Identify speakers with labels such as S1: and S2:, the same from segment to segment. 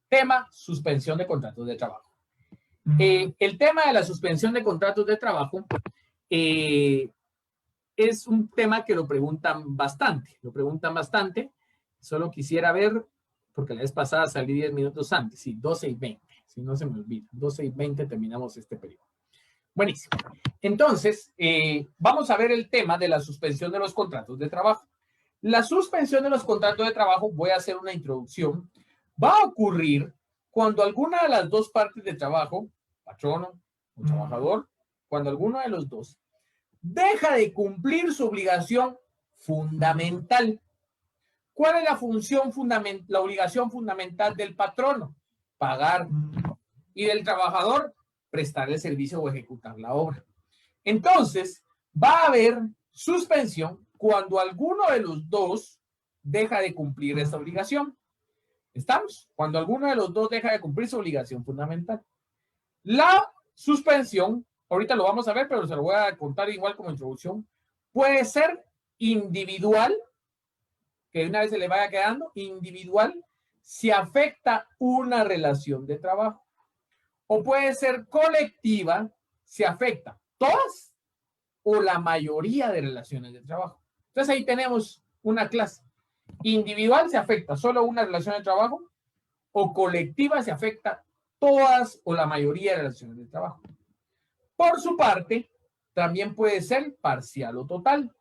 S1: Tema, suspensión de contratos de trabajo. El tema de la suspensión de contratos de trabajo es un tema que lo preguntan bastante. Solo quisiera ver, porque la vez pasada salí 10 minutos antes, sí, 12:20, si no se me olvida, 12:20 terminamos este periodo. Buenísimo. Entonces, vamos a ver el tema de la suspensión de los contratos de trabajo. La suspensión de los contratos de trabajo, voy a hacer una introducción, va a ocurrir cuando alguna de las dos partes de trabajo, patrono o trabajador, cuando alguno de los dos deja de cumplir su obligación fundamental. ¿Cuál es la función fundamental, la obligación fundamental del patrono? Pagar. Y del trabajador, prestar el servicio o ejecutar la obra. Entonces, va a haber suspensión cuando alguno de los dos deja de cumplir esta obligación. ¿Estamos? Cuando alguno de los dos deja de cumplir su obligación fundamental. La suspensión, ahorita lo vamos a ver, pero se lo voy a contar igual como introducción, puede ser individual, que una vez se le vaya quedando, individual, si afecta una relación de trabajo. O puede ser colectiva, si afecta todas o la mayoría de relaciones de trabajo. Entonces ahí tenemos una clase. Individual se afecta solo una relación de trabajo o colectiva se afecta todas o la mayoría de relaciones de trabajo. Por su parte, también puede ser parcial o total.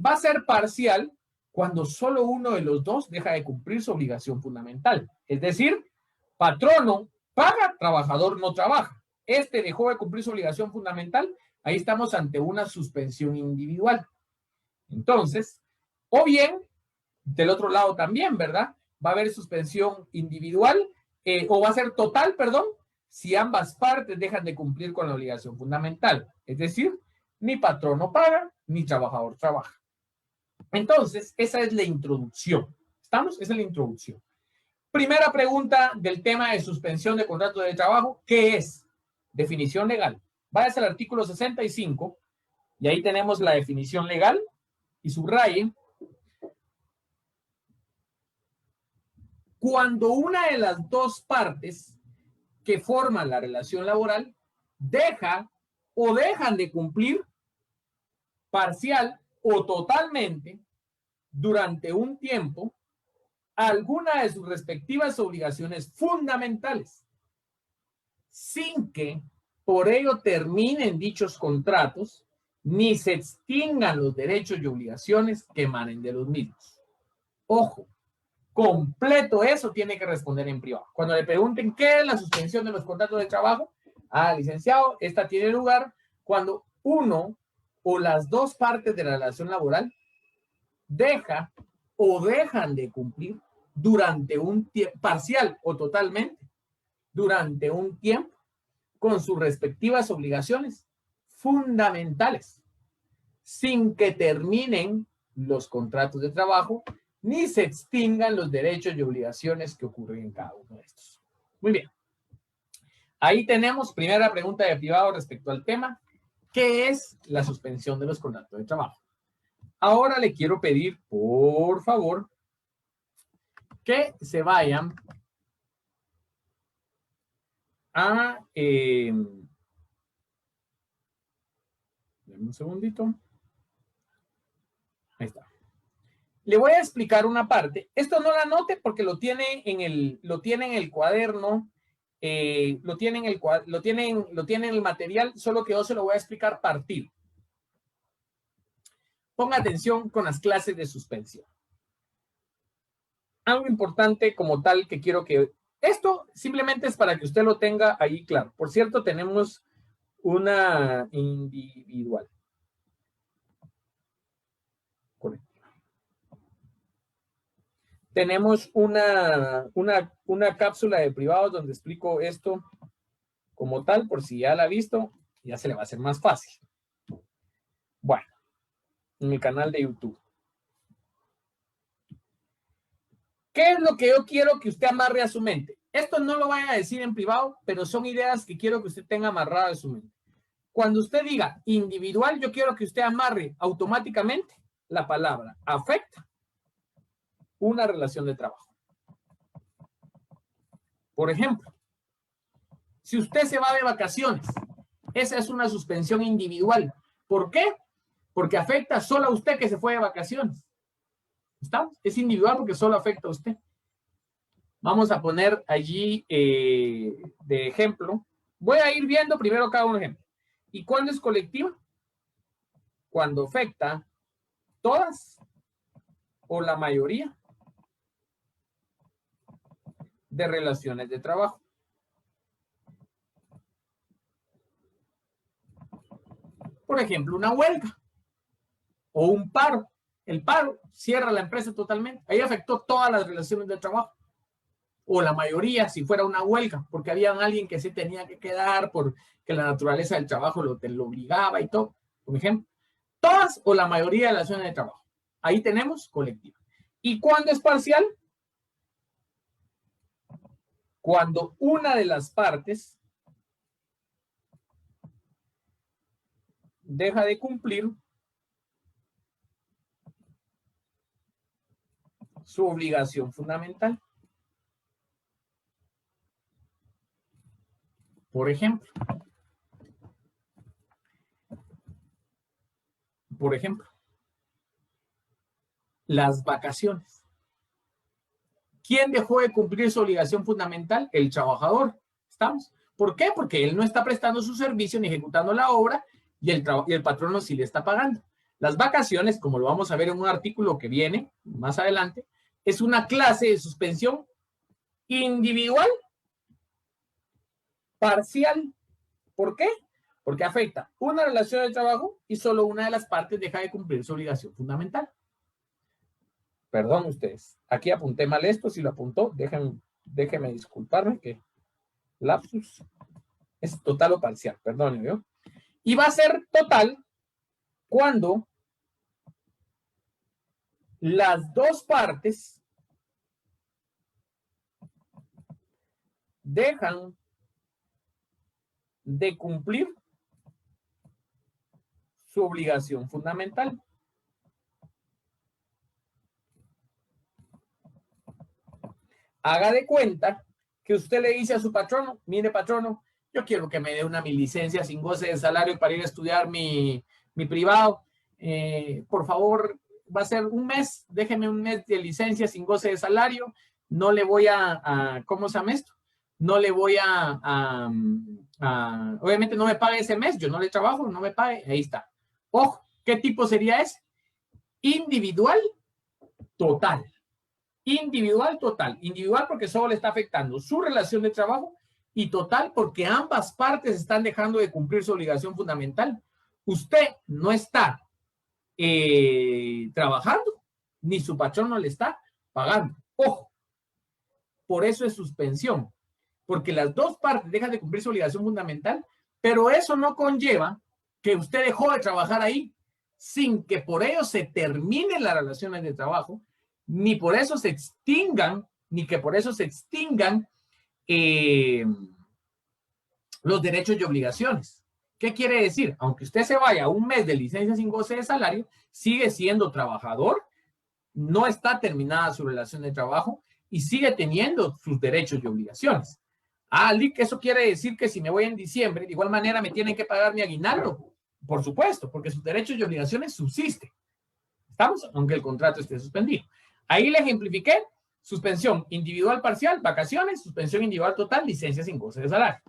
S1: Va a ser parcial cuando solo uno de los dos deja de cumplir su obligación fundamental. Es decir, patrono paga, trabajador no trabaja. Este dejó de cumplir su obligación fundamental, ahí estamos ante una suspensión individual. Entonces, o bien, del otro lado también, ¿verdad? Va a haber suspensión individual o va a ser total, perdón, si ambas partes dejan de cumplir con la obligación fundamental. Es decir, ni patrono paga, ni trabajador trabaja. Entonces, esa es la introducción. ¿Estamos? Esa es la introducción. Primera pregunta del tema de suspensión de contrato de trabajo. ¿Qué es? Definición legal. Váyase al artículo 65 y ahí tenemos la definición legal y subraye. Cuando una de las dos partes que forman la relación laboral deja o dejan de cumplir parcial o totalmente durante un tiempo alguna de sus respectivas obligaciones fundamentales, sin que por ello terminen dichos contratos, ni se extingan los derechos y obligaciones que emanen de los mismos. Ojo, completo eso tiene que responder en privado. Cuando le pregunten qué es la suspensión de los contratos de trabajo, licenciado, esta tiene lugar cuando uno o las dos partes de la relación laboral deja o dejan de cumplir durante un tiempo, parcial o totalmente, durante un tiempo, con sus respectivas obligaciones fundamentales, sin que terminen los contratos de trabajo, ni se extingan los derechos y obligaciones que ocurren en cada uno de estos. Muy bien. Ahí tenemos primera pregunta de privado respecto al tema. ¿Qué es la suspensión de los contratos de trabajo? Ahora le quiero pedir, por favor, que se vayan a... un segundito. Ahí está. Le voy a explicar una parte. Esto no la anote porque lo tiene en el cuaderno, lo tiene en el material, solo que yo se lo voy a explicar partido. Ponga atención con las clases de suspensión. Algo importante como tal que quiero que... Esto simplemente es para que usted lo tenga ahí claro. Por cierto, tenemos una individual. Colectiva. Tenemos una cápsula de privados donde explico esto como tal, por si ya la ha visto, ya se le va a hacer más fácil. Bueno, en mi canal de YouTube. ¿Qué es lo que yo quiero que usted amarre a su mente? Esto no lo vaya a decir en privado, pero son ideas que quiero que usted tenga amarrada a su mente. Cuando usted diga individual, yo quiero que usted amarre automáticamente la palabra afecta una relación de trabajo. Por ejemplo, si usted se va de vacaciones, esa es una suspensión individual. ¿Por qué? Porque afecta solo a usted que se fue de vacaciones. ¿Estamos? Es individual porque solo afecta a usted. Vamos a poner allí de ejemplo. Voy a ir viendo primero cada un ejemplo. ¿Y cuándo es colectiva? Cuando afecta todas o la mayoría de relaciones de trabajo. Por ejemplo, una huelga o un paro. El paro cierra la empresa totalmente. Ahí afectó todas las relaciones de trabajo. O la mayoría, si fuera una huelga, porque había alguien que se tenía que quedar porque la naturaleza del trabajo lo obligaba y todo. Por ejemplo, todas o la mayoría de las relaciones de trabajo. Ahí tenemos colectiva. ¿Y cuándo es parcial? Cuando una de las partes deja de cumplir su obligación fundamental. Por ejemplo, las vacaciones. ¿Quién dejó de cumplir su obligación fundamental? El trabajador. ¿Estamos? ¿Por qué? Porque él no está prestando su servicio ni ejecutando la obra y el patrono sí le está pagando. Las vacaciones, como lo vamos a ver en un artículo que viene más adelante, es una clase de suspensión individual parcial. ¿Por qué? Porque afecta una relación de trabajo y solo una de las partes deja de cumplir su obligación fundamental. Perdón ustedes, aquí apunté mal esto, si lo apuntó, déjenme disculparme que lapsus es total o parcial, perdón, ¿no? Y va a ser total cuando las dos partes dejan de cumplir su obligación fundamental. Haga de cuenta que usted le dice a su patrono, mire patrono, yo quiero que me dé una mi licencia sin goce de salario para ir a estudiar mi privado. Por favor, va a ser un mes, déjeme un mes de licencia sin goce de salario. No le voy ¿cómo se llama esto? No le voy obviamente no me pague ese mes, yo no le trabajo, no me pague, ahí está. Ojo, ¿qué tipo sería ese? Individual total. Individual total. Individual porque solo le está afectando su relación de trabajo y total porque ambas partes están dejando de cumplir su obligación fundamental. Usted no está trabajando, ni su patrón no le está pagando. Ojo, por eso es suspensión, porque las dos partes dejan de cumplir su obligación fundamental, pero eso no conlleva que usted dejó de trabajar ahí sin que por ello se terminen las relaciones de trabajo, ni por eso se extingan, los derechos y obligaciones. ¿Qué quiere decir? Aunque usted se vaya un mes de licencia sin goce de salario, sigue siendo trabajador, no está terminada su relación de trabajo y sigue teniendo sus derechos y obligaciones. Lick, eso quiere decir que si me voy en diciembre, de igual manera me tienen que pagar mi aguinaldo. Por supuesto, porque sus derechos y obligaciones subsisten. ¿Estamos? Aunque el contrato esté suspendido. Ahí le ejemplifiqué suspensión individual parcial, vacaciones, suspensión individual total, licencia sin goce de salario.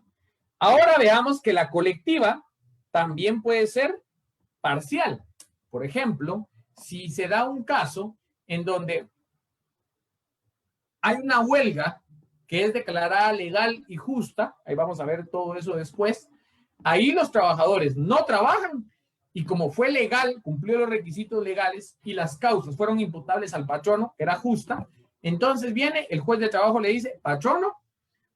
S1: Ahora veamos que la colectiva también puede ser parcial. Por ejemplo, si se da un caso en donde hay una huelga que es declarada legal y justa, ahí vamos a ver todo eso después, ahí los trabajadores no trabajan y como fue legal, cumplió los requisitos legales y las causas fueron imputables al patrono, era justa, entonces viene el juez de trabajo, le dice, patrono,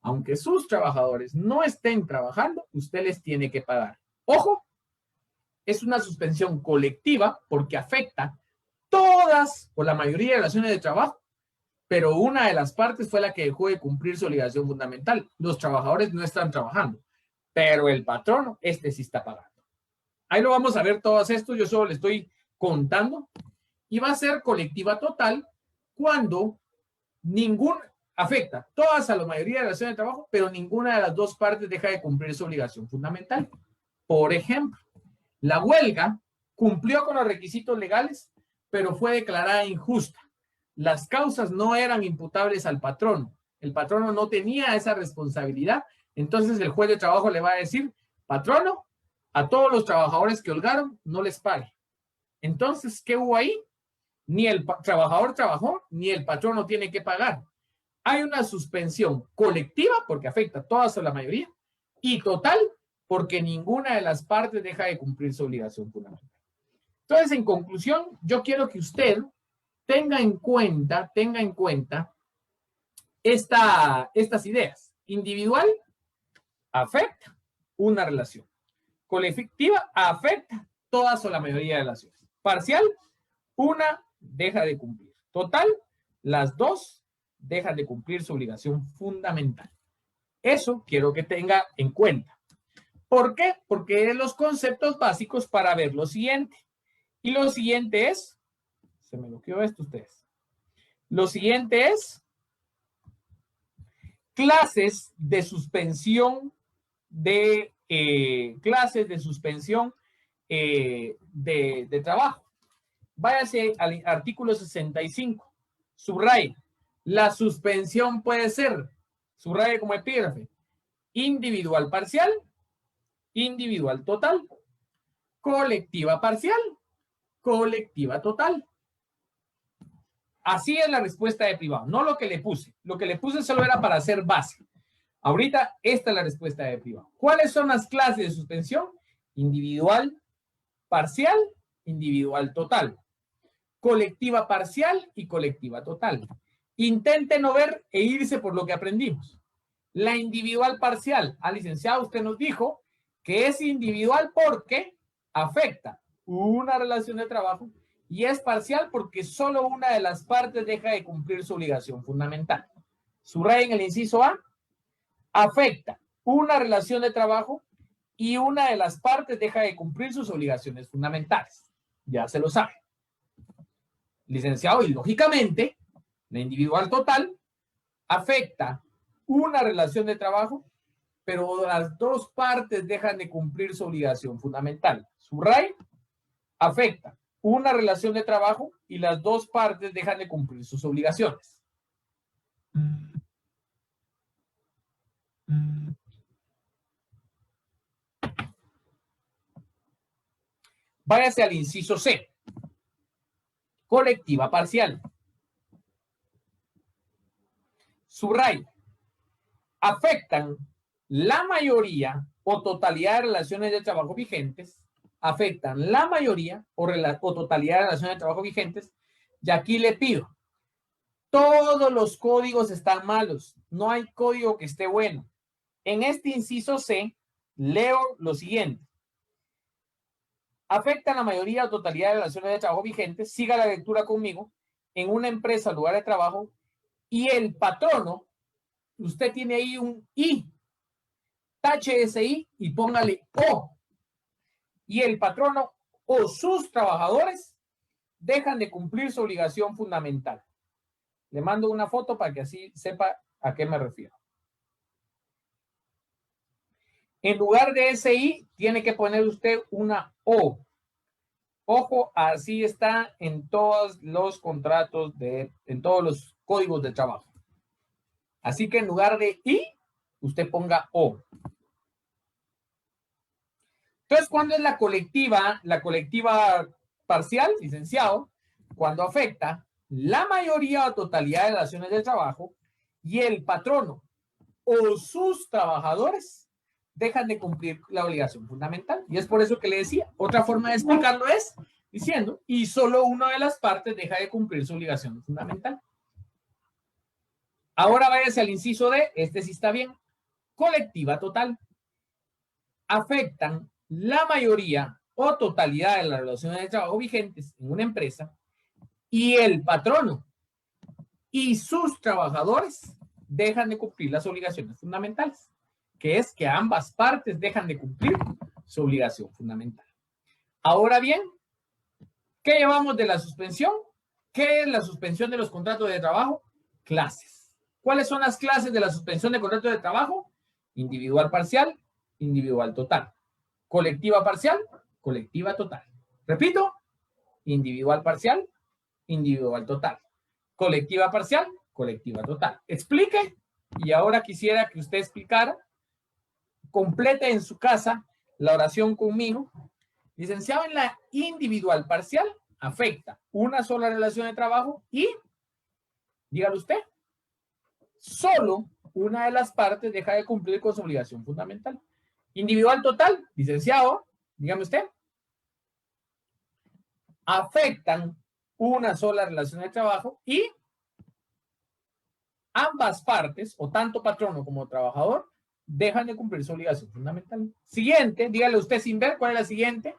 S1: aunque sus trabajadores no estén trabajando, usted les tiene que pagar. Ojo, es una suspensión colectiva porque afecta todas o la mayoría de relaciones de trabajo, pero una de las partes fue la que dejó de cumplir su obligación fundamental. Los trabajadores no están trabajando, pero el patrono, sí está pagando. Ahí lo vamos a ver todos estos, yo solo le estoy contando. Y va a ser colectiva total cuando afecta todas a la mayoría de relaciones de trabajo, pero ninguna de las dos partes deja de cumplir su obligación fundamental. Por ejemplo, la huelga cumplió con los requisitos legales, pero fue declarada injusta. Las causas no eran imputables al patrono. El patrono no tenía esa responsabilidad. Entonces el juez de trabajo le va a decir, patrono, a todos los trabajadores que holgaron, no les pague. Entonces, ¿qué hubo ahí? Ni el trabajador trabajó, ni el patrono tiene que pagar. Hay una suspensión colectiva, porque afecta a todas o la mayoría, y total, porque ninguna de las partes deja de cumplir su obligación fundamental. Entonces, en conclusión, yo quiero que usted tenga en cuenta estas ideas. Individual afecta una relación. Colectiva afecta todas o la mayoría de relaciones. Parcial, una deja de cumplir. Total, las dos dejan de cumplir su obligación fundamental. Eso quiero que tenga en cuenta. ¿Por qué? Porque es los conceptos básicos para ver lo siguiente. Y lo siguiente es, se me bloqueó esto ustedes. Lo siguiente es clases de suspensión de trabajo. Váyase al artículo 65. Subraye. La suspensión puede ser, subraye como epígrafe, individual parcial, individual total, colectiva parcial, colectiva total. Así es la respuesta de privado, no lo que le puse. Lo que le puse solo era para hacer base. Ahorita esta es la respuesta de privado. ¿Cuáles son las clases de suspensión? Individual parcial, individual total. Colectiva parcial y colectiva total. Intente no ver e irse por lo que aprendimos. La individual parcial, licenciado, usted nos dijo que es individual porque afecta una relación de trabajo y es parcial porque solo una de las partes deja de cumplir su obligación fundamental. Subrayen el inciso A, afecta una relación de trabajo y una de las partes deja de cumplir sus obligaciones fundamentales. Ya se lo sabe. Licenciado, y lógicamente, la individual total afecta una relación de trabajo, pero las dos partes dejan de cumplir su obligación fundamental. Subraye, afecta una relación de trabajo y las dos partes dejan de cumplir sus obligaciones. Váyase al inciso C. Colectiva parcial. Subraye. Afectan la mayoría o totalidad de relaciones de trabajo vigentes, afectan la mayoría o totalidad de relaciones de trabajo vigentes, y aquí le pido, todos los códigos están malos, no hay código que esté bueno. En este inciso C, leo lo siguiente. Afectan la mayoría o totalidad de relaciones de trabajo vigentes, siga la lectura conmigo, en una empresa o lugar de trabajo, y el patrono, usted tiene ahí un I, tache ese I y póngale O. Y el patrono o sus trabajadores dejan de cumplir su obligación fundamental. Le mando una foto para que así sepa a qué me refiero. En lugar de ese I, tiene que poner usted una O. Ojo, así está en todos los contratos, en todos los códigos de trabajo. Así que en lugar de I, usted ponga O. Entonces, ¿cuándo es la colectiva? La colectiva parcial, licenciado, cuando afecta la mayoría o totalidad de relaciones de trabajo y el patrono o sus trabajadores dejan de cumplir la obligación fundamental. Y es por eso que le decía, otra forma de explicarlo es diciendo, y solo una de las partes deja de cumplir su obligación fundamental. Ahora váyase al inciso D, este sí está bien. Colectiva total. Afectan la mayoría o totalidad de las relaciones de trabajo vigentes en una empresa y el patrono y sus trabajadores dejan de cumplir las obligaciones fundamentales, que es que ambas partes dejan de cumplir su obligación fundamental. Ahora bien, ¿qué llevamos de la suspensión? ¿Qué es la suspensión de los contratos de trabajo? Clases. ¿Cuáles son las clases de la suspensión de contrato de trabajo? Individual parcial, individual total. Colectiva parcial, colectiva total. Repito, individual parcial, individual total. Colectiva parcial, colectiva total. Explique, y ahora quisiera que usted explicara, complete en su casa la oración conmigo. Licenciado, en la individual parcial afecta una sola relación de trabajo y, dígalo usted, solo una de las partes deja de cumplir con su obligación fundamental. Individual total, licenciado, dígame usted, afectan una sola relación de trabajo y ambas partes, o tanto patrono como trabajador, dejan de cumplir su obligación fundamental. Siguiente, dígale usted sin ver cuál es la siguiente.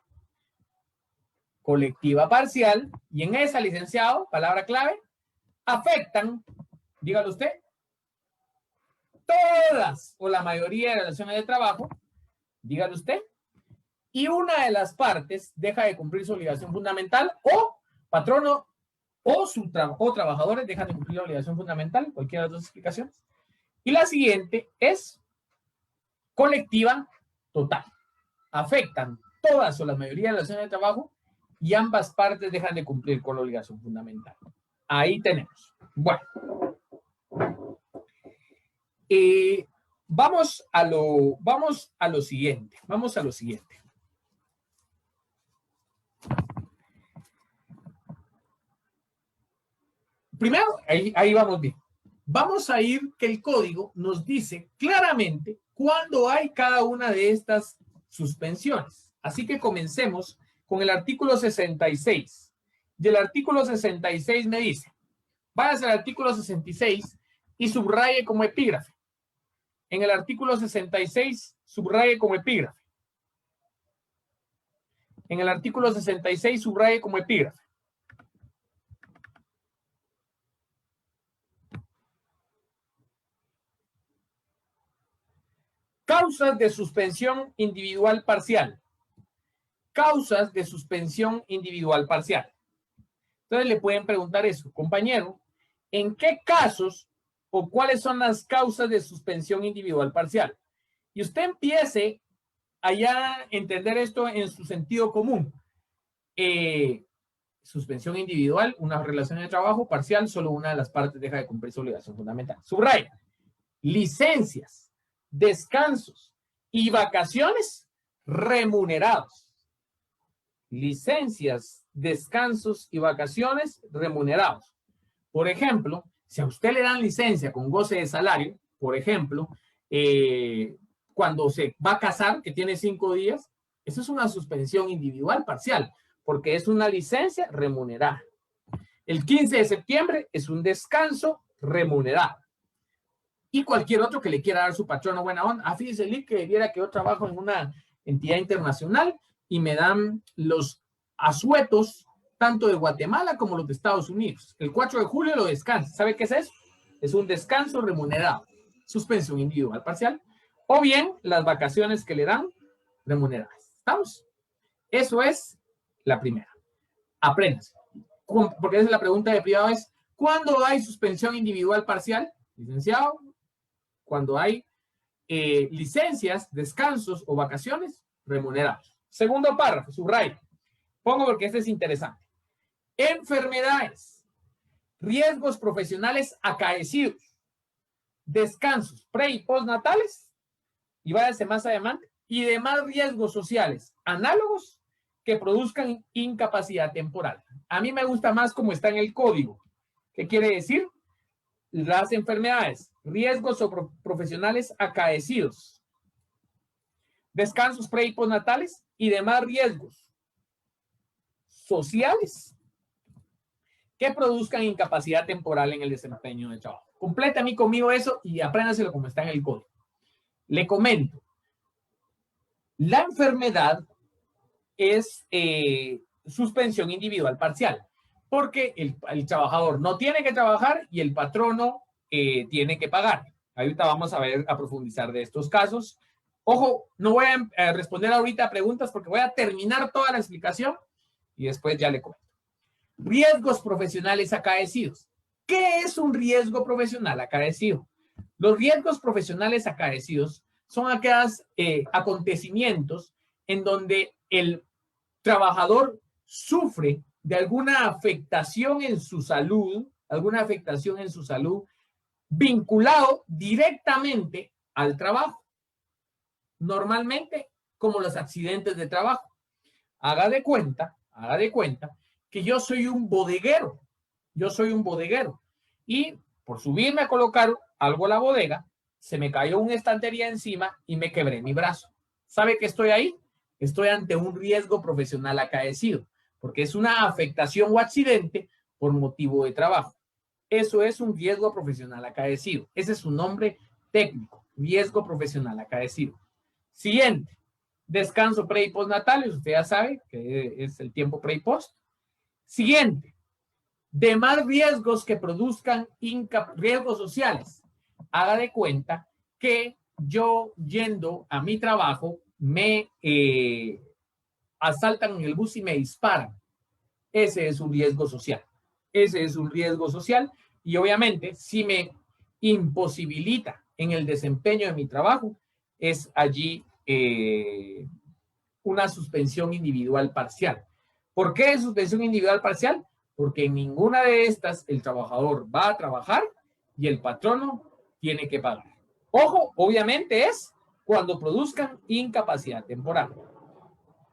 S1: Colectiva parcial, y en esa, licenciado, palabra clave, afectan, dígalo usted, todas o la mayoría de relaciones de trabajo, dígalo usted, y una de las partes deja de cumplir su obligación fundamental, o patrono o trabajadores dejan de cumplir la obligación fundamental, cualquiera de las dos explicaciones. Y la siguiente es colectiva total. Afectan todas o la mayoría de las relaciones de trabajo y ambas partes dejan de cumplir con la obligación fundamental. Ahí tenemos. Bueno. Vamos a lo siguiente. Vamos a lo siguiente. Primero, ahí vamos bien. Vamos a ir que el código nos dice claramente cuándo hay cada una de estas suspensiones. Así que comencemos con el artículo 66. Y el artículo 66 me dice, váyase al artículo 66 y subraye como epígrafe. En el artículo 66, subraye como epígrafe. En el artículo 66, subraye como epígrafe. Causas de suspensión individual parcial. Causas de suspensión individual parcial. Entonces le pueden preguntar eso, compañero, ¿en qué casos o cuáles son las causas de suspensión individual parcial? Y usted empiece allá a entender esto en su sentido común. Suspensión individual, una relación de trabajo parcial, solo una de las partes deja de cumplir su obligación fundamental. Subraya, licencias, descansos y vacaciones remunerados. Licencias, descansos y vacaciones remunerados. Por ejemplo, si a usted le dan licencia con goce de salario, por ejemplo, cuando se va a casar, que tiene 5 días, eso es una suspensión individual parcial, porque es una licencia remunerada. El 15 de septiembre es un descanso remunerado. Y cualquier otro que le quiera dar su patrono buena onda. Fíjese, Lee, que viera que yo trabajo en una entidad internacional y me dan los asuetos tanto de Guatemala como los de Estados Unidos. El 4 de julio lo descansa. ¿Sabe qué es eso? Es un descanso remunerado. Suspensión individual parcial. O bien las vacaciones que le dan remuneradas. ¿Estamos? Eso es la primera. Apréndase. Porque esa es la pregunta de privado, es ¿cuándo hay suspensión individual parcial? Licenciado, cuando hay licencias, descansos o vacaciones remunerados. Segundo párrafo, subrayo. Pongo porque este es interesante. Enfermedades, riesgos profesionales acaecidos, descansos pre- y postnatales, y váyase más adelante, y demás riesgos sociales análogos que produzcan incapacidad temporal. A mí me gusta más como está en el código. ¿Qué quiere decir? Las enfermedades, riesgos profesionales acaecidos, descansos pre- y postnatales y demás riesgos sociales que produzcan incapacidad temporal en el desempeño del trabajo. Completa a mí conmigo eso y apréndaselo como está en el código. Le comento. La enfermedad es suspensión individual parcial, porque el trabajador no tiene que trabajar y el patrono tiene que pagar. Ahorita vamos a profundizar de estos casos. Ojo, no voy a responder ahorita a preguntas porque voy a terminar toda la explicación y después ya le comento. Riesgos profesionales acaecidos. ¿Qué es un riesgo profesional acaecido? Los riesgos profesionales acaecidos son aquellos acontecimientos en donde el trabajador sufre de alguna afectación en su salud, vinculado directamente al trabajo, normalmente como los accidentes de trabajo. Haga de cuenta que yo soy un bodeguero, y por subirme a colocar algo a la bodega, se me cayó una estantería encima y me quebré mi brazo. ¿Sabe que estoy ahí? Estoy ante un riesgo profesional acaecido, porque es una afectación o accidente por motivo de trabajo. Eso es un riesgo profesional acaecido. Ese es su nombre técnico, riesgo profesional acaecido. Siguiente, descanso pre y postnatal, usted ya sabe que es el tiempo pre y post. Siguiente, demás riesgos que produzcan riesgos sociales. Haga de cuenta que yo yendo a mi trabajo me asaltan en el bus y me disparan. Ese es un riesgo social. Y obviamente si me imposibilita en el desempeño de mi trabajo, es allí una suspensión individual parcial. ¿Por qué suspensión individual parcial? Porque en ninguna de estas el trabajador va a trabajar y el patrono tiene que pagar. Ojo, obviamente es cuando produzcan incapacidad temporal.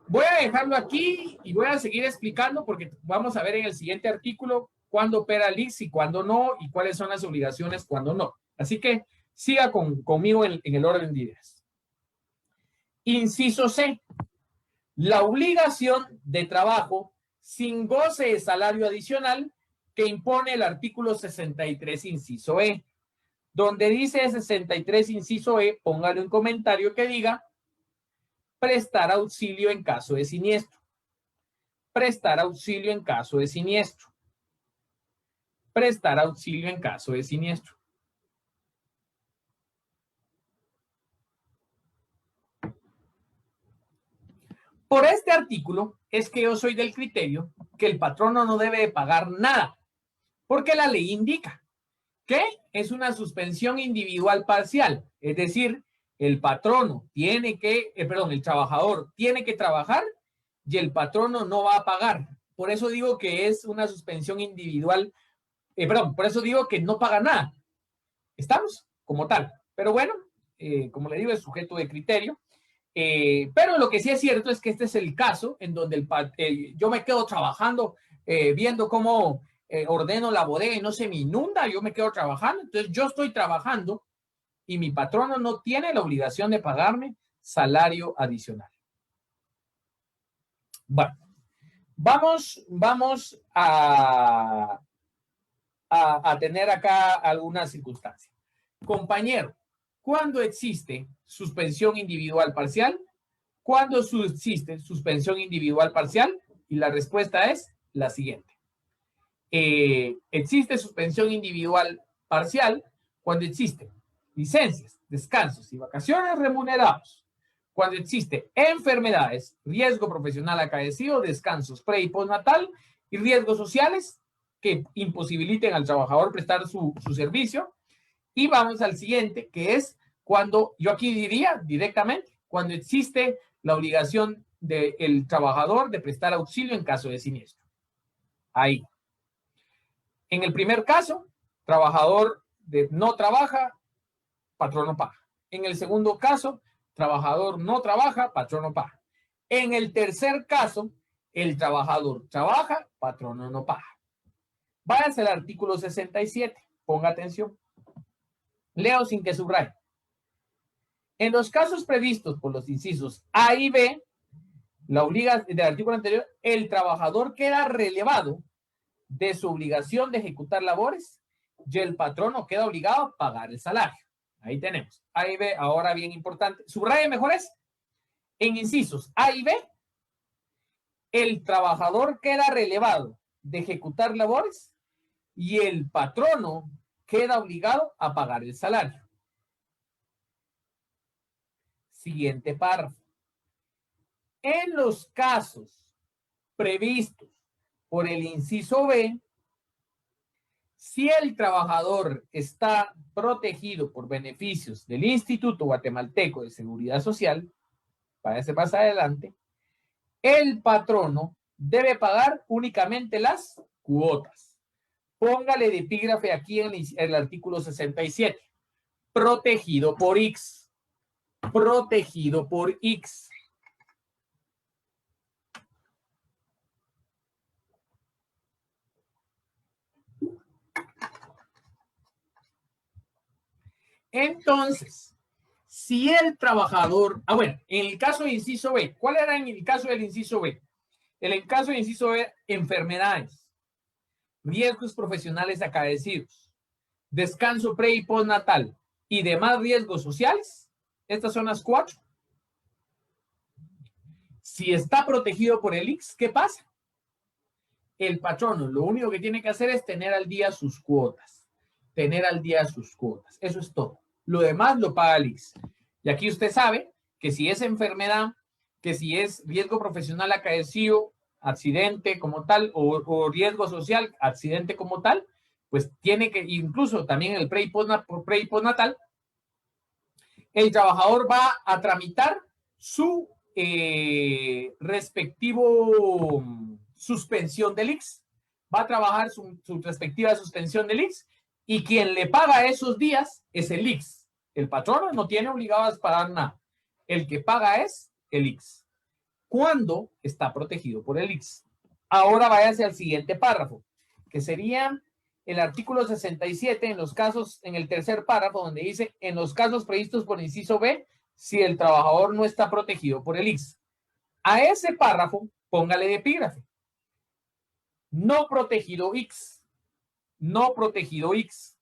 S1: Voy a dejarlo aquí y voy a seguir explicando porque vamos a ver en el siguiente artículo cuándo opera el ICS y cuándo no, y cuáles son las obligaciones cuándo no. Así que siga conmigo en el orden de ideas. Inciso C. La obligación de trabajo sin goce de salario adicional que impone el artículo 63, inciso E. Donde dice 63, inciso E, póngale un comentario que diga prestar auxilio en caso de siniestro. Prestar auxilio en caso de siniestro. Prestar auxilio en caso de siniestro. Por este artículo es que yo soy del criterio que el patrono no debe de pagar nada, porque la ley indica que es una suspensión individual parcial, es decir, el patrono tiene que, el trabajador tiene que trabajar y el patrono no va a pagar. Por eso digo que es una suspensión individual, por eso digo que no paga nada. ¿Estamos? Como tal. Pero bueno, como le digo, es sujeto de criterio. Pero lo que sí es cierto es que este es el caso en donde yo me quedo trabajando, viendo cómo ordeno la bodega y no se me inunda, yo me quedo trabajando. Entonces yo estoy trabajando y mi patrono no tiene la obligación de pagarme salario adicional. Bueno, vamos a tener acá alguna circunstancia. Compañero, ¿cuándo existe suspensión individual parcial? ¿Cuándo existe suspensión individual parcial? Y la respuesta es la siguiente. Existe suspensión individual parcial cuando existen licencias, descansos y vacaciones remunerados. Cuando existe enfermedades, riesgo profesional acaecido, descansos pre y postnatal y riesgos sociales que imposibiliten al trabajador prestar su servicio. Y vamos al siguiente, que es cuando, yo aquí diría directamente, cuando existe la obligación del trabajador de prestar auxilio en caso de siniestro. Ahí. En el primer caso, trabajador no trabaja, patrono paga. En el segundo caso, trabajador no trabaja, patrono paga. En el tercer caso, el trabajador trabaja, patrono no paga. Váyanse al artículo 67, ponga atención. Leo sin que subraye. En los casos previstos por los incisos A y B, la obligación del artículo anterior, el trabajador queda relevado de su obligación de ejecutar labores y el patrono queda obligado a pagar el salario. Ahí tenemos. A y B, ahora bien importante. Subraye mejor es. En incisos A y B, el trabajador queda relevado de ejecutar labores y el patrono queda obligado a pagar el salario. Siguiente párrafo. En los casos previstos por el inciso B, Si el trabajador está protegido por beneficios del Instituto Guatemalteco de Seguridad Social, váyase más adelante, el patrono debe pagar únicamente las cuotas. Póngale de epígrafe aquí en el artículo 67. Protegido por X. Protegido por X. Entonces, si el trabajador... bueno, en el caso de inciso B, ¿cuál era en el caso del inciso B? En el caso del inciso B, enfermedades, riesgos profesionales acaecidos, descanso pre y postnatal y demás riesgos sociales. Estas son las 4. Si está protegido por el IX, ¿qué pasa? El patrono lo único que tiene que hacer es tener al día sus cuotas. Tener al día sus cuotas. Eso es todo. Lo demás lo paga el IX. Y aquí usted sabe que si es enfermedad, que si es riesgo profesional acaecido, accidente como tal, o riesgo social, accidente como tal, pues tiene que, incluso también el pre y postnatal, el trabajador va a tramitar su respectivo suspensión del IX. Va a trabajar su respectiva suspensión del IX y quien le paga esos días es el IX. El patrono no tiene obligados a pagar nada. El que paga es el IX. ¿Cuándo está protegido por el IX? Ahora váyase al siguiente párrafo, que sería el artículo 67 en los casos, en el tercer párrafo, donde dice, en los casos previstos por inciso B, si el trabajador no está protegido por el IX. A ese párrafo, póngale de epígrafe. No protegido X. No protegido X.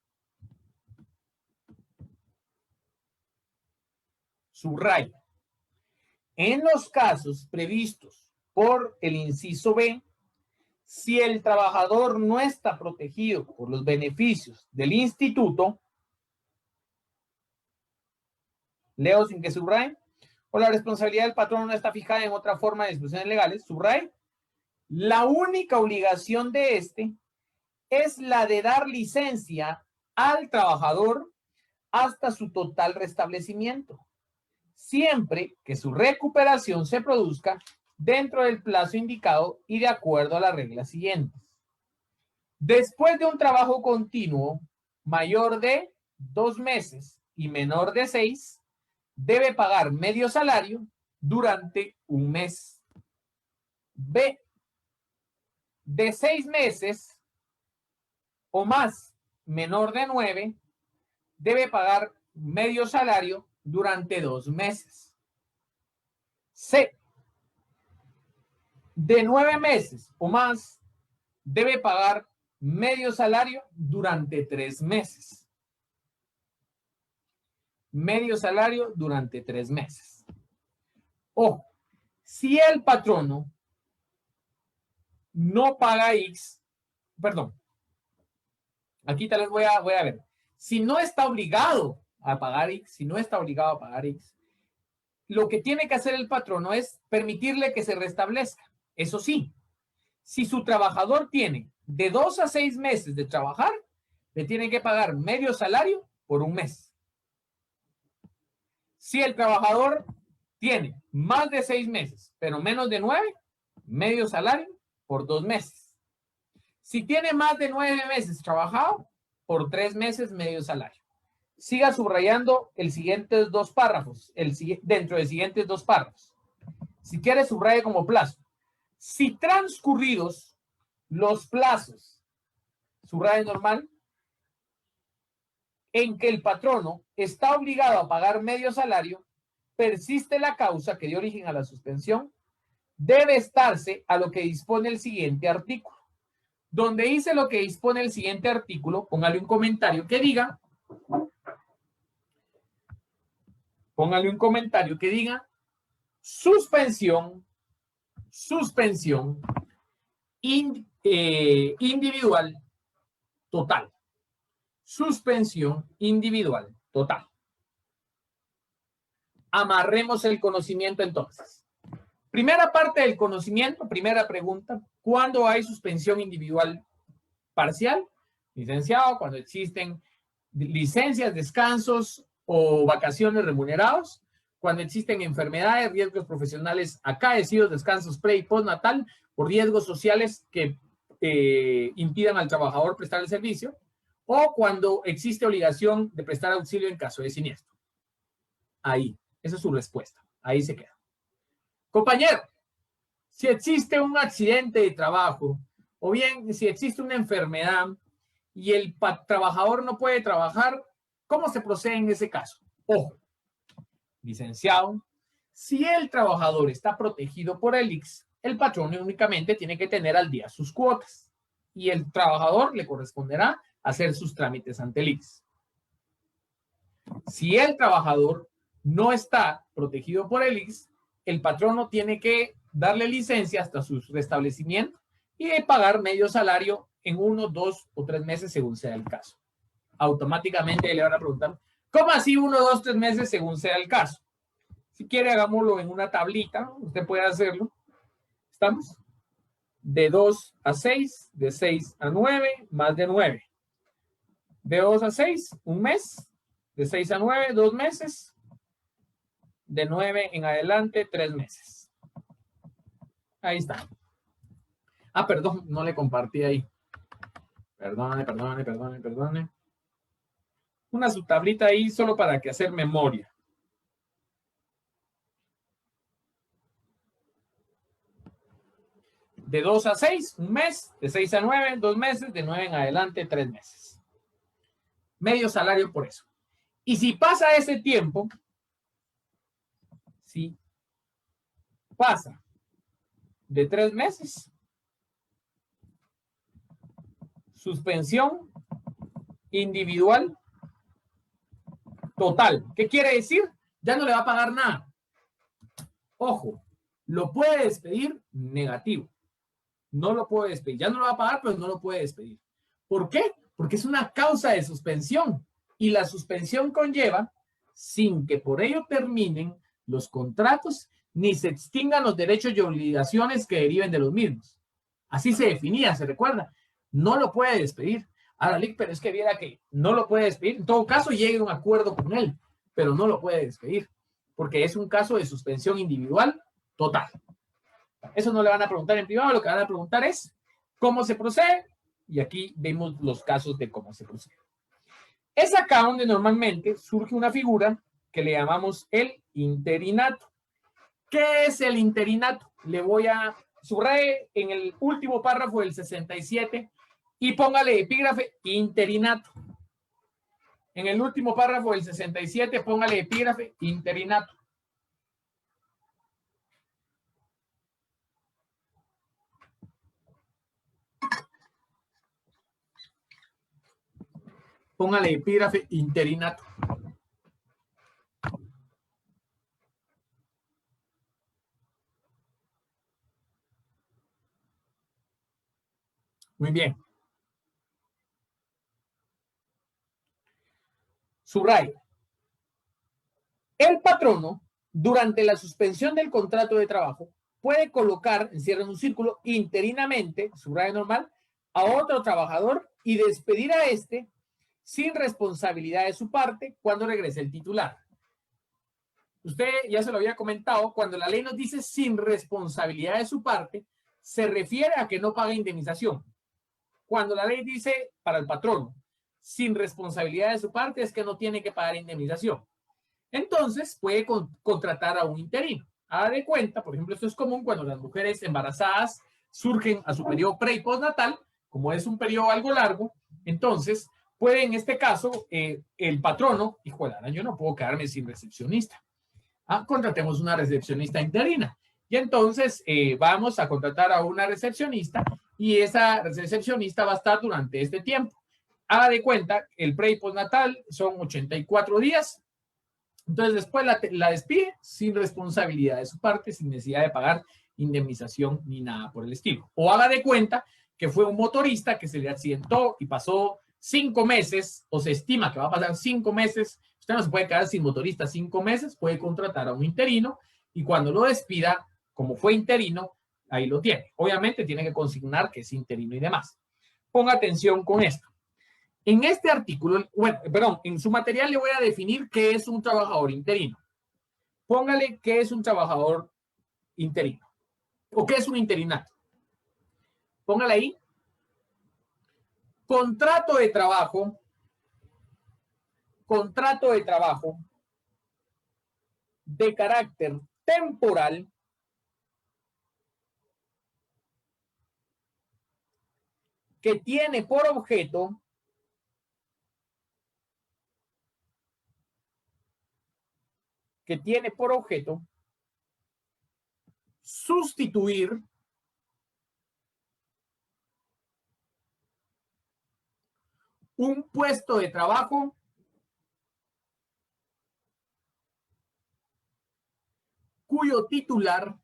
S1: Subraya. En los casos previstos por el inciso B, si el trabajador no está protegido por los beneficios del instituto, leo sin que subraye, o la responsabilidad del patrón no está fijada en otra forma de disposiciones legales, subraye, la única obligación de este es la de dar licencia al trabajador hasta su total restablecimiento, siempre que su recuperación se produzca dentro del plazo indicado y de acuerdo a las reglas siguientes. Después de un trabajo continuo mayor de 2 meses y menor de 6, debe pagar medio salario durante un mes. B, de 6 meses o más, menor de 9, debe pagar medio salario durante 2 meses. C, de 9 meses o más, debe pagar medio salario durante 3 meses. Medio salario durante 3 meses. Ojo, si el patrono no paga X, perdón, aquí tal vez voy a ver, si no está obligado a pagar X, lo que tiene que hacer el patrono es permitirle que se restablezca. Eso sí, si su trabajador tiene de 2 a 6 meses de trabajar, le tiene que pagar medio salario por un mes. Si el trabajador tiene más de 6 meses, pero menos de 9, medio salario por 2 meses. Si tiene más de 9 meses trabajado, por 3 meses, medio salario. Siga subrayando el siguientes 2 párrafos, dentro de siguientes 2 párrafos. Si quiere, subraye como plazo. Si transcurridos los plazos, subraye normal, en que el patrono está obligado a pagar medio salario, persiste la causa que dio origen a la suspensión, debe estarse a lo que dispone el siguiente artículo. Donde dice lo que dispone el siguiente artículo, póngale un comentario que diga, suspensión individual total. Suspensión individual total. Amarremos el conocimiento entonces. Primera parte del conocimiento, primera pregunta, ¿cuándo hay suspensión individual parcial? Licenciado, cuando existen licencias, descansos o vacaciones remunerados, cuando existen enfermedades, riesgos profesionales acaecidos, descansos pre y postnatal, o riesgos sociales que impidan al trabajador prestar el servicio, o cuando existe obligación de prestar auxilio en caso de siniestro. Ahí, esa es su respuesta. Ahí se queda. Compañero, si existe un accidente de trabajo, o bien si existe una enfermedad y el trabajador no puede trabajar, ¿cómo se procede en ese caso? Ojo, licenciado, si el trabajador está protegido por el ICS, el patrón únicamente tiene que tener al día sus cuotas y el trabajador le corresponderá hacer sus trámites ante el ICS. Si el trabajador no está protegido por el ICS, el patrono tiene que darle licencia hasta su restablecimiento y pagar medio salario en 1, 2 o 3 meses según sea el caso. Automáticamente le van a preguntar, ¿cómo así 1, 2, 3 meses según sea el caso? Si quiere, hagámoslo en una tablita, usted puede hacerlo. ¿Estamos? De 2 a 6, de 6 a 9, más de 9. De 2 a 6, un mes. De 6 a 9, 2 meses. De 9 en adelante, 3 meses. Ahí está. Ah, perdón, no le compartí ahí. Perdone. Una subtablita ahí solo para que hacer memoria. De 2 a 6, un mes. De 6 a 9, 2 meses. De 9 en adelante, 3 meses. Medio salario por eso. Y si pasa ese tiempo, si pasa de 3 meses, suspensión individual total. ¿Qué quiere decir? Ya no le va a pagar nada. Ojo, lo puede despedir negativo. No lo puede despedir. Ya no lo va a pagar, pero no lo puede despedir. ¿Por qué? Porque es una causa de suspensión. Y la suspensión conlleva, sin que por ello terminen los contratos, ni se extingan los derechos y obligaciones que deriven de los mismos. Así se definía, ¿se recuerda? No lo puede despedir. Ahora, Lick, pero es que viera que no lo puede despedir. En todo caso, llegue a un acuerdo con él, pero no lo puede despedir, porque es un caso de suspensión individual total. Eso no le van a preguntar en privado, lo que van a preguntar es cómo se procede, y aquí vemos los casos de cómo se procede. Es acá donde normalmente surge una figura que le llamamos el interinato. ¿Qué es el interinato? Le voy a subrayar en el último párrafo del 67 y póngale epígrafe interinato. En el último párrafo del 67 póngale epígrafe interinato. Póngale epígrafe interinato. Muy bien. Subraya. El patrono, durante la suspensión del contrato de trabajo, puede colocar, encierra en un círculo, interinamente, subraya normal, a otro trabajador y despedir a este sin responsabilidad de su parte cuando regrese el titular. Usted ya se lo había comentado, cuando la ley nos dice sin responsabilidad de su parte, se refiere a que no paga indemnización. Cuando la ley dice para el patrono, sin responsabilidad de su parte, es que no tiene que pagar indemnización. Entonces puede contratar a un interino. Haga de cuenta, por ejemplo, esto es común cuando las mujeres embarazadas surgen a su periodo pre y postnatal, como es un periodo algo largo, entonces puede en este caso el patrono, híjole, yo no puedo quedarme sin recepcionista. Contratemos una recepcionista interina. Y entonces vamos a contratar a una recepcionista y esa recepcionista va a estar durante este tiempo. Haga de cuenta, el pre y postnatal son 84 días. Entonces después la despide sin responsabilidad de su parte, sin necesidad de pagar indemnización ni nada por el estilo. O haga de cuenta que fue un motorista que se le accidentó y pasó 5 meses, o se estima que va a pasar 5 meses. Usted no se puede quedar sin motorista 5 meses, puede contratar a un interino y cuando lo despida, como fue interino, ahí lo tiene. Obviamente tiene que consignar que es interino y demás. Ponga atención con esto. En este artículo, bueno, perdón, en su material le voy a definir qué es un trabajador interino. Póngale qué es un trabajador interino o qué es un interinato. Póngale ahí. Contrato de trabajo de carácter temporal que tiene por objeto sustituir un puesto de trabajo cuyo titular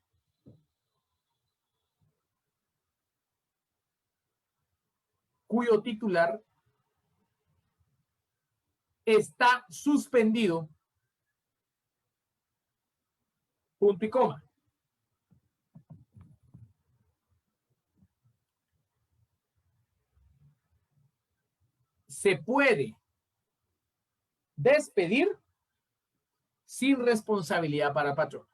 S1: está suspendido, punto y coma. Se puede despedir sin responsabilidad para patrón.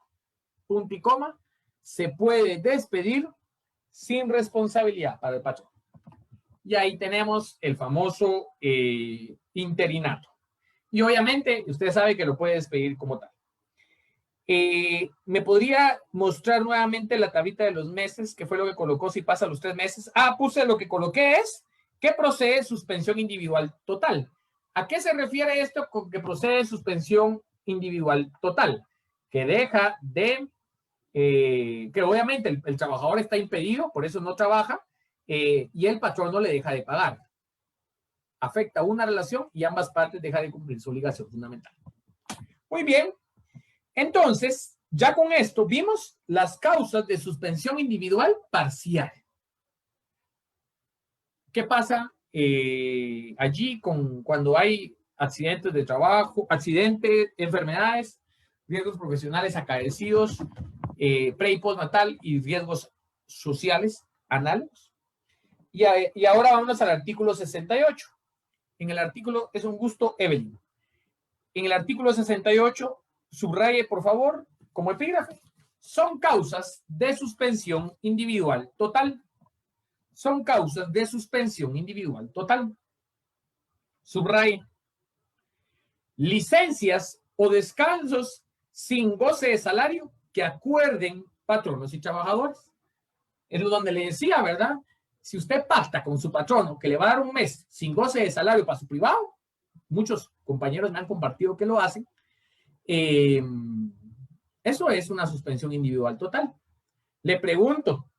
S1: Punto y coma. Se puede despedir sin responsabilidad para el patrón. Y ahí tenemos el famoso interinato. Y obviamente usted sabe que lo puede despedir como tal. ¿Me podría mostrar nuevamente la tablita de los meses? ¿Qué fue lo que colocó si pasa los 3 meses? Puse lo que coloqué es que procede suspensión individual total. ¿A qué se refiere esto con que procede suspensión individual total? Que deja de, que obviamente el trabajador está impedido, por eso no trabaja, y el patrón no le deja de pagar. Afecta una relación y ambas partes dejan de cumplir su obligación fundamental. Muy bien. Entonces, ya con esto vimos las causas de suspensión individual parcial. ¿Qué pasa allí cuando hay accidentes de trabajo, accidentes, enfermedades, riesgos profesionales acaecidos, pre y postnatal y riesgos sociales análogos? Y ahora vamos al artículo 68. En el artículo, es un gusto, Evelyn. En el artículo 68, subraye, por favor, como epígrafe, son causas de suspensión individual total. Son causas de suspensión individual total. Subraye. Licencias o descansos sin goce de salario que acuerden patronos y trabajadores. Es lo donde le decía, ¿verdad? Si usted pacta con su patrono que le va a dar un mes sin goce de salario para su privado, muchos compañeros me han compartido que lo hacen, eso es una suspensión individual total. Le pregunto,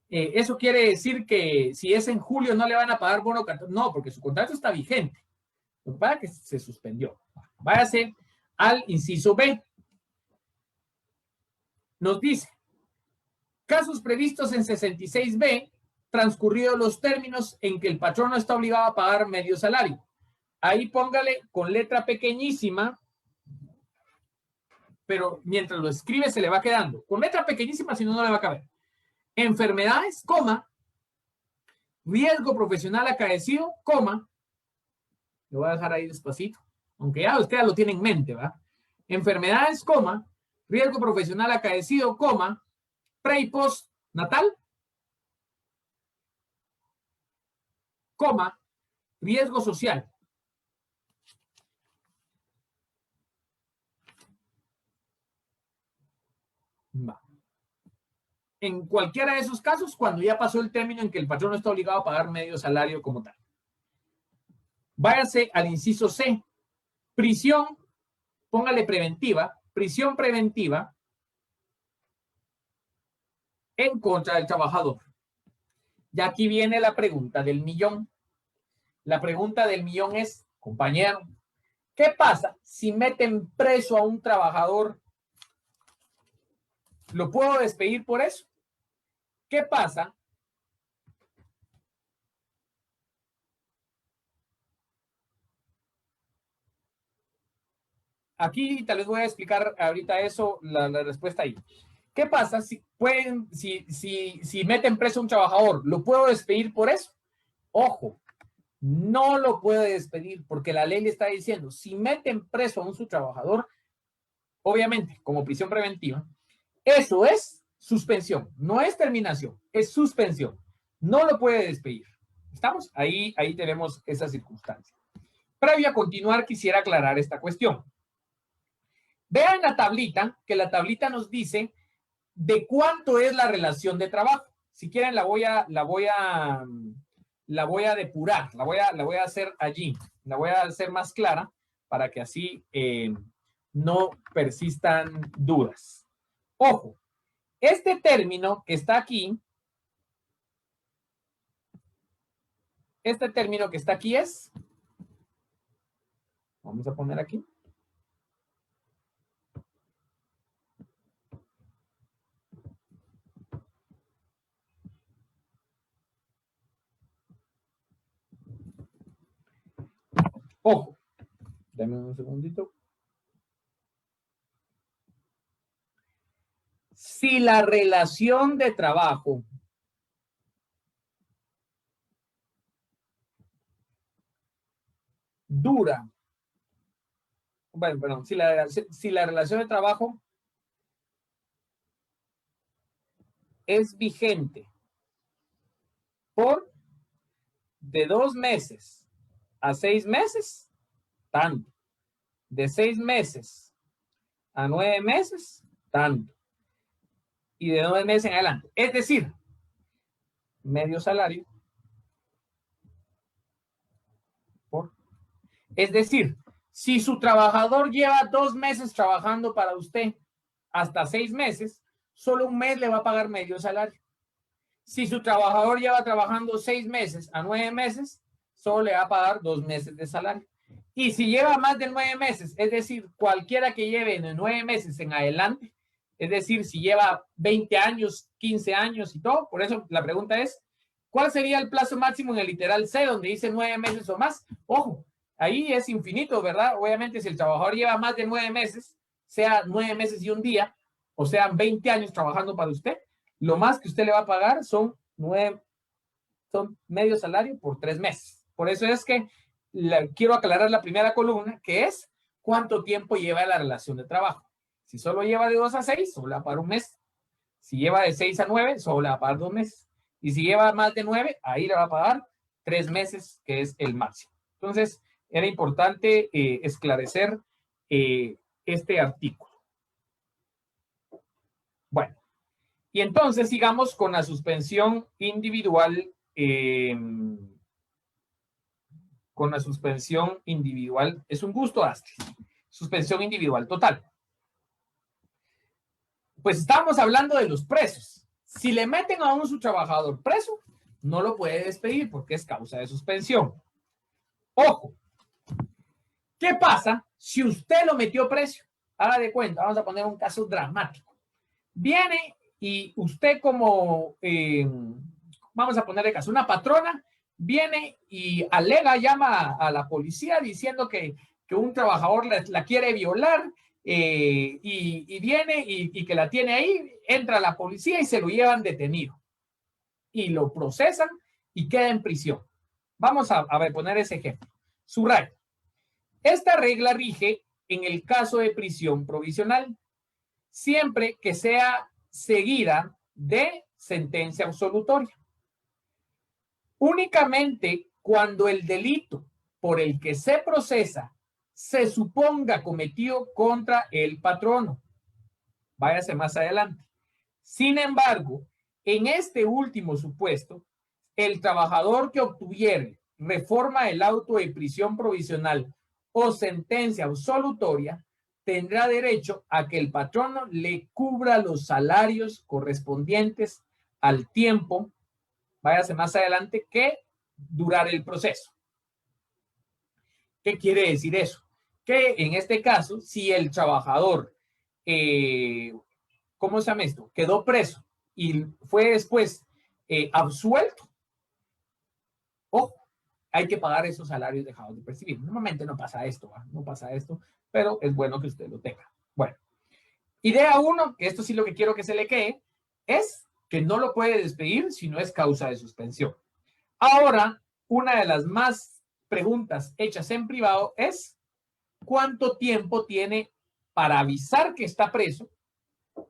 S1: ¿eso quiere decir que si es en julio no le van a pagar bono? No, porque su contrato está vigente. Lo que pasa es que se suspendió. Váyase al inciso B. Nos dice, casos previstos en 66B, transcurridos los términos en que el patrono está obligado a pagar medio salario. Ahí póngale con letra pequeñísima, pero mientras lo escribe se le va quedando. Con letra pequeñísima, si no, no le va a caber. Enfermedades, coma, riesgo profesional acaecido, coma, lo voy a dejar ahí despacito, aunque ya usted ya lo tiene en mente, ¿va? Enfermedades, coma, riesgo profesional acaecido, coma, pre y post natal, coma, riesgo social. Va. En cualquiera de esos casos, cuando ya pasó el término en que el patrón no está obligado a pagar medio salario como tal. Váyase al inciso C. Prisión, póngale preventiva, prisión preventiva en contra del trabajador. Y aquí viene la pregunta del millón. La pregunta del millón es, compañero, ¿qué pasa si meten preso a un trabajador? ¿Lo puedo despedir por eso? ¿Qué pasa? Aquí tal vez voy a explicar ahorita eso, la respuesta ahí. ¿Qué pasa si meten preso a un trabajador? ¿Lo puedo despedir por eso? Ojo, no lo puede despedir porque la ley le está diciendo, si meten preso a un subtrabajador, obviamente, como prisión preventiva, eso es suspensión, no es terminación, es suspensión. No lo puede despedir. ¿Estamos? Ahí tenemos esa circunstancia. Previo a continuar, quisiera aclarar esta cuestión. Vean la tablita, que la tablita nos dice de cuánto es la relación de trabajo. Si quieren, la voy a depurar, la voy a hacer allí, la voy a hacer más clara para que así no persistan dudas. Ojo, este término que está aquí, es, vamos a poner aquí, ojo, dame un segundito. Si la relación de trabajo dura, bueno, perdón, si la relación de trabajo es vigente por de 2 meses a 6 meses, tanto. De 6 meses a 9 meses, tanto. Y de 9 meses en adelante. Es decir, medio salario por. Es decir, si su trabajador lleva 2 meses trabajando para usted hasta 6 meses, solo un mes le va a pagar medio salario. Si su trabajador lleva trabajando 6 meses a 9 meses, solo le va a pagar 2 meses de salario. Y si lleva más de 9 meses, es decir, cualquiera que lleve de 9 meses en adelante, es decir, si lleva 20 años, 15 años y todo, por eso la pregunta es, ¿cuál sería el plazo máximo en el literal C, donde dice 9 meses o más? Ojo, ahí es infinito, ¿verdad? Obviamente, si el trabajador lleva más de 9 meses, sea 9 meses y un día, o sean 20 años trabajando para usted, lo más que usted le va a pagar son medio salario por 3 meses. Por eso es que quiero aclarar la primera columna, que es cuánto tiempo lleva la relación de trabajo. Si solo lleva de 2 a 6, solo le va a pagar un mes. Si lleva de 6 a 9, solo le va a pagar 2 meses. Y si lleva más de 9, ahí le va a pagar 3 meses, que es el máximo. Entonces, era importante esclarecer este artículo. Bueno, y entonces sigamos con la suspensión individual. Con la suspensión individual. Es un gusto, Astrid. Suspensión individual total. Pues estábamos hablando de los presos. Si le meten a un subtrabajador preso, no lo puede despedir porque es causa de suspensión. Ojo, ¿qué pasa si usted lo metió preso? Haga de cuenta, vamos a poner un caso dramático. Viene y usted como, vamos a ponerle caso, una patrona, viene y alega, llama a la policía diciendo que un trabajador la quiere violar y viene y que la tiene ahí, entra la policía y se lo llevan detenido. Y lo procesan y queda en prisión. Vamos a poner ese ejemplo. Subrayo. Esta regla rige en el caso de prisión provisional, siempre que sea seguida de sentencia absolutoria. Únicamente cuando el delito por el que se procesa se suponga cometido contra el patrono. Váyase más adelante. Sin embargo, en este último supuesto, el trabajador que obtuviere reforma del auto de prisión provisional o sentencia absolutoria tendrá derecho a que el patrono le cubra los salarios correspondientes al tiempo, váyase más adelante, que durar el proceso. ¿Qué quiere decir eso? Que en este caso, si el trabajador, ¿cómo se llama esto? Quedó preso y fue después absuelto, ojo, hay que pagar esos salarios dejados de percibir. Normalmente no pasa esto, no pasa esto, pero es bueno que usted lo tenga. Bueno, idea 1, que esto sí lo que quiero que se le quede, es que no lo puede despedir si no es causa de suspensión. Ahora, una de las más preguntas hechas en privado es ¿cuánto tiempo tiene para avisar que está preso?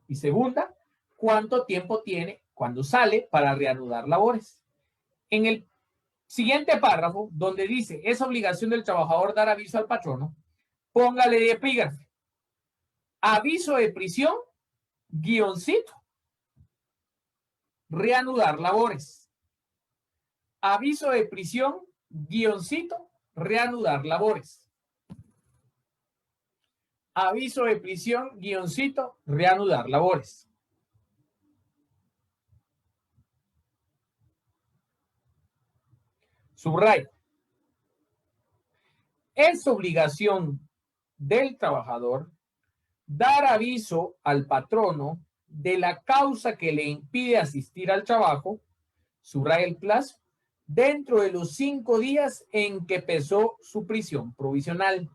S1: Y segunda, ¿cuánto tiempo tiene cuando sale para reanudar labores? En el siguiente párrafo, donde dice es obligación del trabajador dar aviso al patrono, póngale de epígrafe aviso de prisión, guioncito, reanudar labores. Aviso de prisión, guioncito, reanudar labores. Aviso de prisión, guioncito, reanudar labores. Subrayo. Es obligación del trabajador dar aviso al patrono de la causa que le impide asistir al trabajo, subraya el plazo, dentro de los 5 días en que pesó su prisión provisional.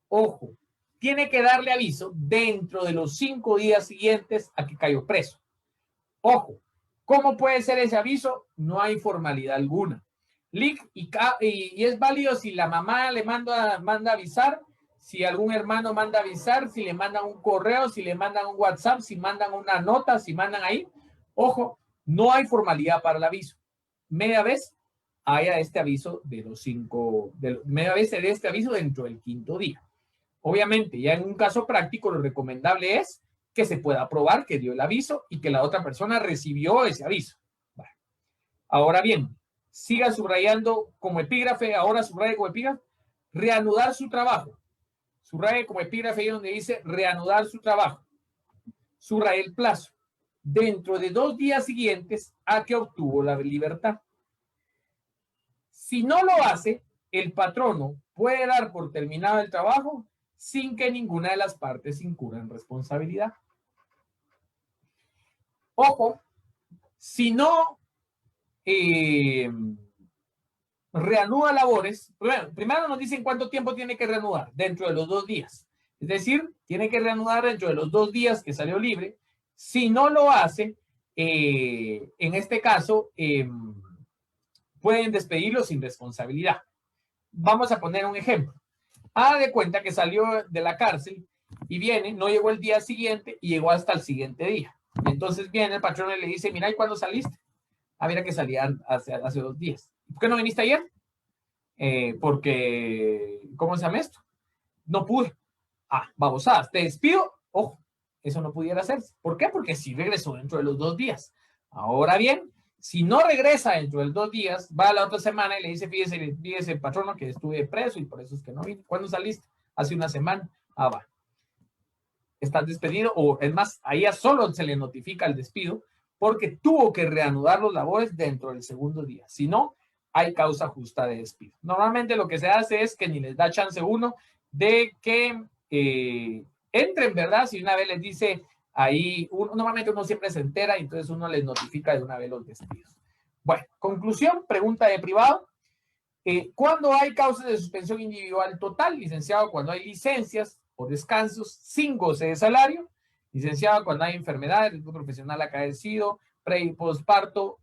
S1: Ojo, tiene que darle aviso dentro de los 5 días siguientes a que cayó preso. Ojo, ¿cómo puede ser ese aviso? No hay formalidad alguna. Y es válido si la mamá le manda avisar, si algún hermano manda avisar, si le mandan un correo, si le mandan un WhatsApp, si mandan una nota, si mandan ahí. Ojo, no hay formalidad para el aviso. Media vez haya este aviso de los 5, media vez de este aviso dentro del 5º día. Obviamente, ya en un caso práctico, lo recomendable es que se pueda probar que dio el aviso y que la otra persona recibió ese aviso. Bueno, ahora bien, siga subrayando como epígrafe, ahora subraye como epígrafe, reanudar su trabajo. Subraye como epígrafe ahí donde dice reanudar su trabajo. Subraye el plazo. Dentro de 2 días siguientes a que obtuvo la libertad. Si no lo hace, el patrono puede dar por terminado el trabajo sin que ninguna de las partes incurra en responsabilidad. Ojo, si no reanuda labores, primero nos dicen cuánto tiempo tiene que reanudar, dentro de los 2 días. Es decir, tiene que reanudar dentro de los 2 días que salió libre. Si no lo hace, en este caso, pueden despedirlo sin responsabilidad. Vamos a poner un ejemplo. Haga de cuenta que salió de la cárcel y viene, no llegó el día siguiente y llegó hasta el siguiente día. Entonces viene el patrón y le dice, mira, ¿y cuándo saliste? Ah, mira que salían hace 2 días. ¿Por qué no viniste ayer? Porque, ¿cómo se llama esto? No pude. Ah, babosadas, te despido. Ojo, eso no pudiera hacerse. ¿Por qué? Porque sí regresó dentro de los 2 días. Ahora bien, si no regresa dentro de los 2 días, va a la otra semana y le dice, fíjese patrono que estuve preso y por eso es que no vine. ¿Cuándo saliste? Hace una semana. Ah, va. Estás despedido, o es más, ahí a solo se le notifica el despido porque tuvo que reanudar los labores dentro del 2.º día. Si no, hay causa justa de despido. Normalmente lo que se hace es que ni les da chance uno de que entren, ¿verdad? Si una vez les dice ahí, normalmente uno siempre se entera y entonces uno les notifica de una vez los despidos. Bueno, conclusión, pregunta de privado. ¿Cuándo hay causas de suspensión individual total? Licenciado, cuando hay licencias o descansos sin goce de salario. Licenciado, cuando hay enfermedad, riesgo profesional acaecido, pre y postparto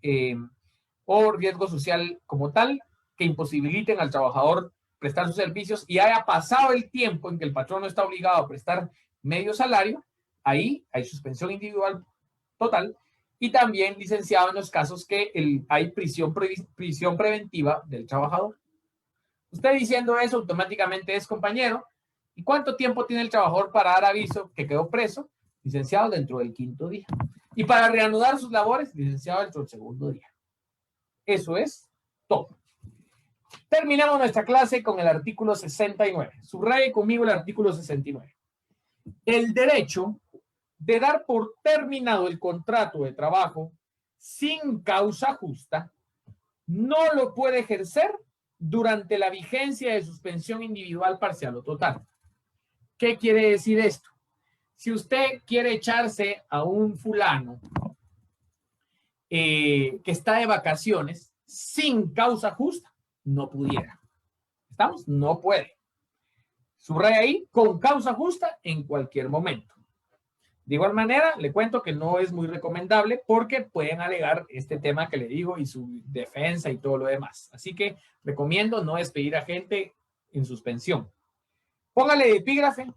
S1: o riesgo social como tal, que imposibiliten al trabajador prestar sus servicios y haya pasado el tiempo en que el patrón no está obligado a prestar medio salario, ahí hay suspensión individual total. Y también, licenciado, en los casos que hay prisión preventiva del trabajador. Usted diciendo eso automáticamente es compañero. ¿Y cuánto tiempo tiene el trabajador para dar aviso que quedó preso? Licenciado, dentro del 5.º día. Y para reanudar sus labores, licenciado, dentro del 2.º día. Eso es todo. Terminamos nuestra clase con el artículo 69. Subraye conmigo el artículo 69. El derecho de dar por terminado el contrato de trabajo sin causa justa no lo puede ejercer durante la vigencia de suspensión individual, parcial o total. ¿Qué quiere decir esto? Si usted quiere echarse a un fulano que está de vacaciones sin causa justa, no pudiera. ¿Estamos? No puede. Subraya ahí, con causa justa en cualquier momento. De igual manera, le cuento que no es muy recomendable porque pueden alegar este tema que le digo y su defensa y todo lo demás. Así que recomiendo no despedir a gente en suspensión. Póngale de epígrafe,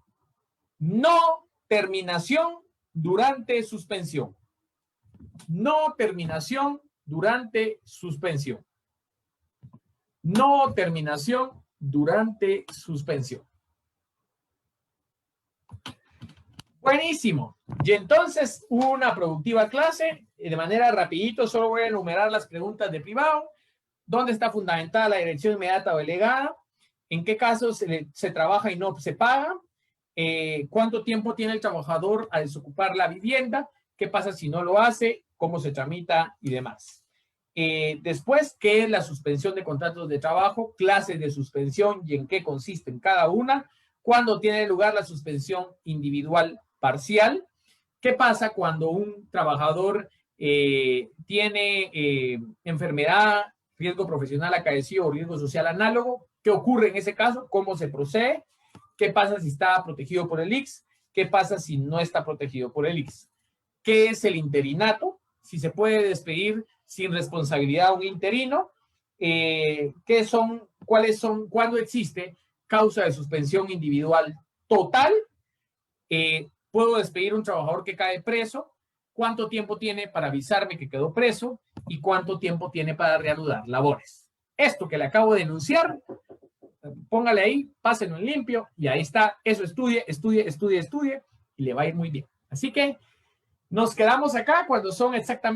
S1: no terminación durante suspensión. No terminación durante suspensión. No terminación durante suspensión. Buenísimo. Y entonces, una productiva clase. De manera rapidito, solo voy a enumerar las preguntas de privado. ¿Dónde está fundamentada la dirección inmediata o delegada? ¿En qué casos se trabaja y no se paga? ¿Cuánto tiempo tiene el trabajador a desocupar la vivienda? ¿Qué pasa si no lo hace? ¿Cómo se tramita? Y demás. Después, ¿qué es la suspensión de contratos de trabajo? Clases de suspensión y en qué consisten cada una. ¿Cuándo tiene lugar la suspensión individual parcial? ¿Qué pasa cuando un trabajador tiene enfermedad, riesgo profesional acaecido o riesgo social análogo? ¿Qué ocurre en ese caso? ¿Cómo se procede? ¿Qué pasa si está protegido por el ICS? ¿Qué pasa si no está protegido por el ICS? ¿Qué es el interinato? Si se puede despedir sin responsabilidad a un interino. ¿Cuándo existe causa de suspensión individual total? ¿Puedo despedir a un trabajador que cae preso? ¿Cuánto tiempo tiene para avisarme que quedó preso? ¿Y cuánto tiempo tiene para reanudar labores? Esto que le acabo de enunciar, póngale ahí, pásenlo en limpio y ahí está. Eso estudie y le va a ir muy bien. Así que nos quedamos acá cuando son exactamente